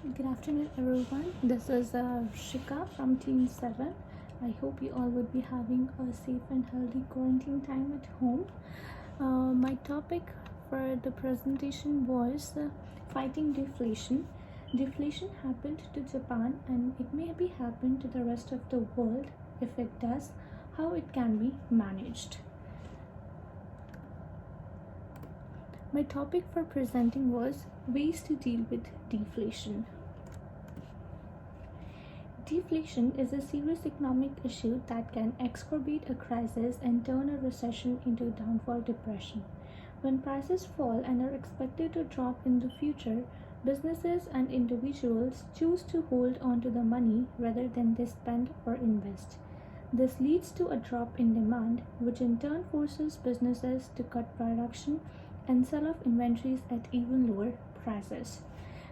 Good afternoon, everyone. This is Shika from Team 7. I hope you all would be having a safe and healthy quarantine time at home. My topic for the presentation was fighting deflation. Deflation happened to Japan and it may be happened to the rest of the world. If it does, how it can be managed. My topic for presenting was ways to deal with deflation. Deflation is a serious economic issue that can exacerbate a crisis and turn a recession into a downfall depression. When prices fall and are expected to drop in the future, businesses and individuals choose to hold on to the money rather than they spend or invest. This leads to a drop in demand, which in turn forces businesses to cut production and sell off inventories at even lower prices.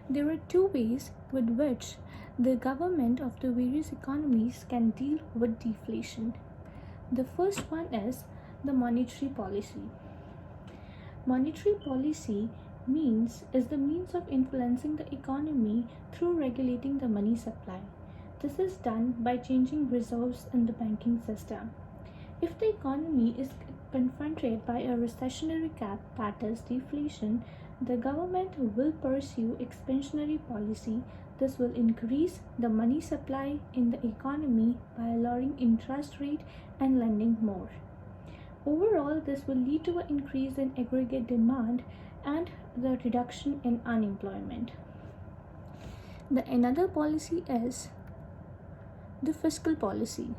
There are two ways with which the government of the various economies can deal with deflation. The first one is the monetary policy. Monetary policy is the means of influencing the economy through regulating the money supply. This is done by changing reserves in the banking system. If the economy is confronted by a recessionary gap, that is deflation, the government will pursue expansionary policy. This will increase the money supply in the economy by lowering interest rate and lending more. Overall, this will lead to an increase in aggregate demand and the reduction in unemployment. The another policy is the fiscal policy.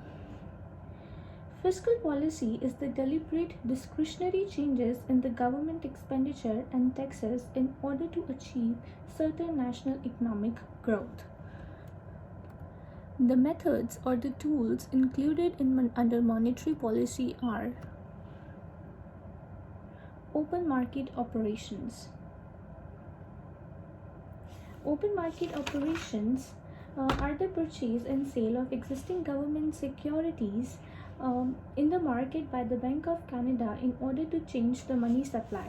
Fiscal policy is the deliberate discretionary changes in the government expenditure and taxes in order to achieve certain national economic growth. The methods or the tools included under monetary policy are open market operations. Open market operations are the purchase and sale of existing government securities in the market by the Bank of Canada in order to change the money supply.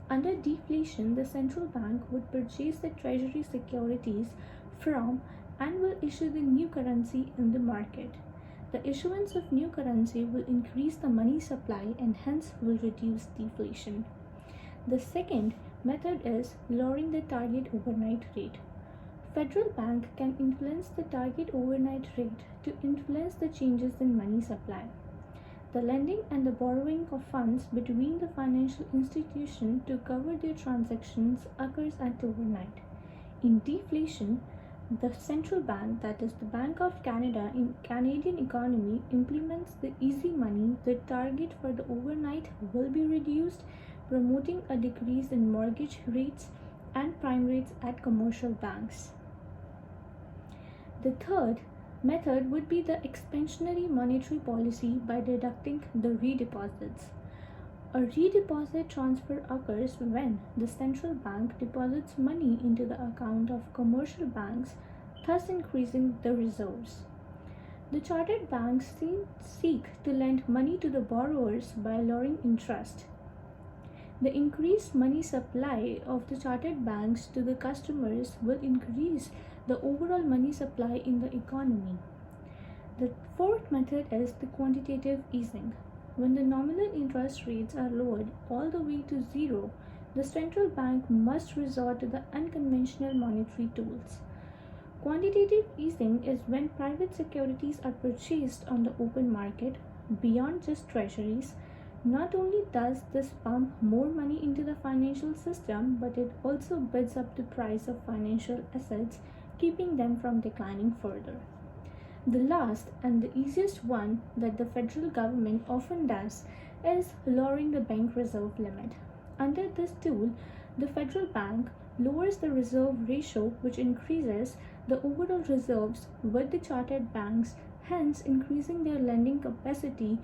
Under deflation, the central bank would purchase the treasury securities from and will issue the new currency in the market. The issuance of new currency will increase the money supply and hence will reduce deflation. The second method is lowering the target overnight rate. Federal bank can influence the target overnight rate to influence the changes in money supply. The lending and the borrowing of funds between the financial institution to cover their transactions occurs at overnight. In deflation, the central bank, that is the Bank of Canada in Canadian economy, implements the easy money. The target for the overnight will be reduced, promoting a decrease in mortgage rates and prime rates at commercial banks. The third method would be the expansionary monetary policy by deducting the redeposits. A redeposit transfer occurs when the central bank deposits money into the account of commercial banks, thus increasing the reserves. The chartered banks seek to lend money to the borrowers by lowering interest. The increased money supply of the chartered banks to the customers will increase the overall money supply in the economy. The fourth method is the quantitative easing. When the nominal interest rates are lowered all the way to zero, the central bank must resort to the unconventional monetary tools. Quantitative easing is when private securities are purchased on the open market beyond just treasuries. Not only does this pump more money into the financial system, but it also bids up the price of financial assets, keeping them from declining further. The last and the easiest one that the federal government often does is lowering the bank reserve limit. Under this tool, the federal bank lowers the reserve ratio, which increases the overall reserves with the chartered banks, hence increasing their lending capacity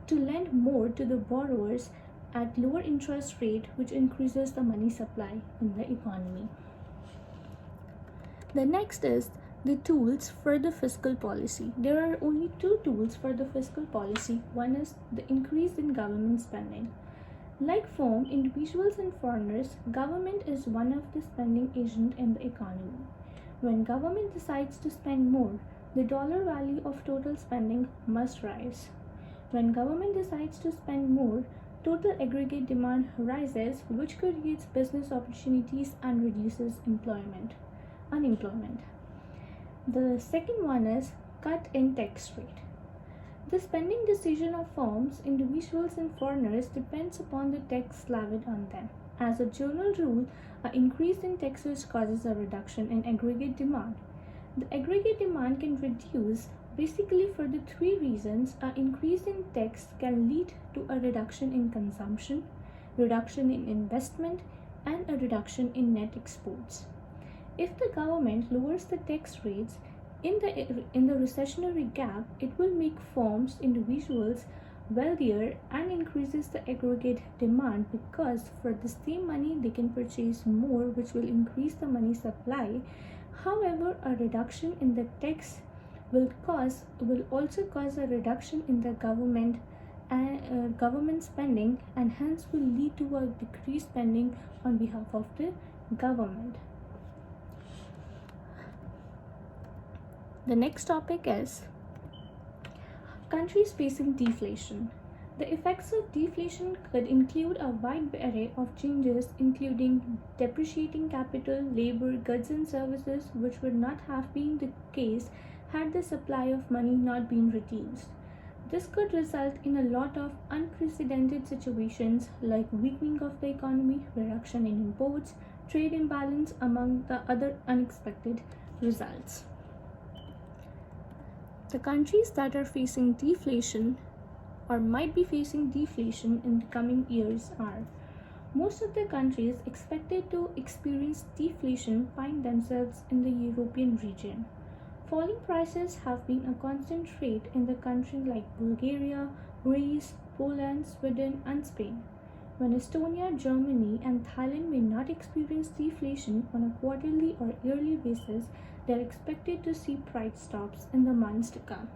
to lend more to the borrowers at lower interest rate, which increases the money supply in the economy. The next is the tools for the fiscal policy. There are only two tools for the fiscal policy. One is the increase in government spending. Like firm, individuals and foreigners, government is one of the spending agent in the economy. When government decides to spend more, the dollar value of total spending must rise. When government decides to spend more, total aggregate demand rises, which creates business opportunities and reduces unemployment. The second one is cut in tax rate. The spending decision of firms, individuals, and foreigners depends upon the tax levied on them. As a general rule, an increase in taxes causes a reduction in aggregate demand. The aggregate demand can reduce basically for the three reasons. An increase in tax can lead to a reduction in consumption, reduction in investment, and a reduction in net exports. If the government lowers the tax rates in the recessionary gap, it will make firms, individuals wealthier and increases the aggregate demand, because for the same money they can purchase more, which will increase the money supply. However, a reduction in the tax will also cause a reduction in the government spending, and hence will lead to a decreased spending on behalf of the government. The next topic is countries facing deflation. The effects of deflation could include a wide array of changes, including depreciating capital, labor, goods, and services, which would not have been the case had the supply of money not been reduced. This could result in a lot of unprecedented situations like weakening of the economy, reduction in imports, trade imbalance, among the other unexpected results. The countries that are facing deflation or might be facing deflation in the coming years are: most of the countries expected to experience deflation find themselves in the European region. Falling prices have been a constant trait in the countries like Bulgaria, Greece, Poland, Sweden, and Spain. When Estonia, Germany, and Thailand may not experience deflation on a quarterly or yearly basis, they are expected to see price stops in the months to come.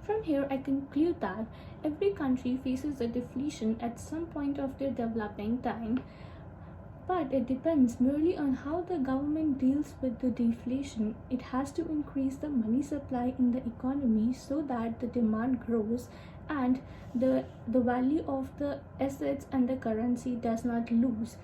From here, I conclude that every country faces a deflation at some point of their developing time, but it depends merely on how the government deals with the deflation. It has to increase the money supply in the economy so that the demand grows and the value of the assets and the currency does not lose.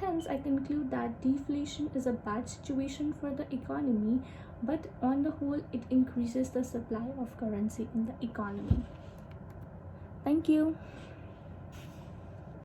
Hence, I conclude that deflation is a bad situation for the economy, but on the whole, it increases the supply of currency in the economy. Thank you.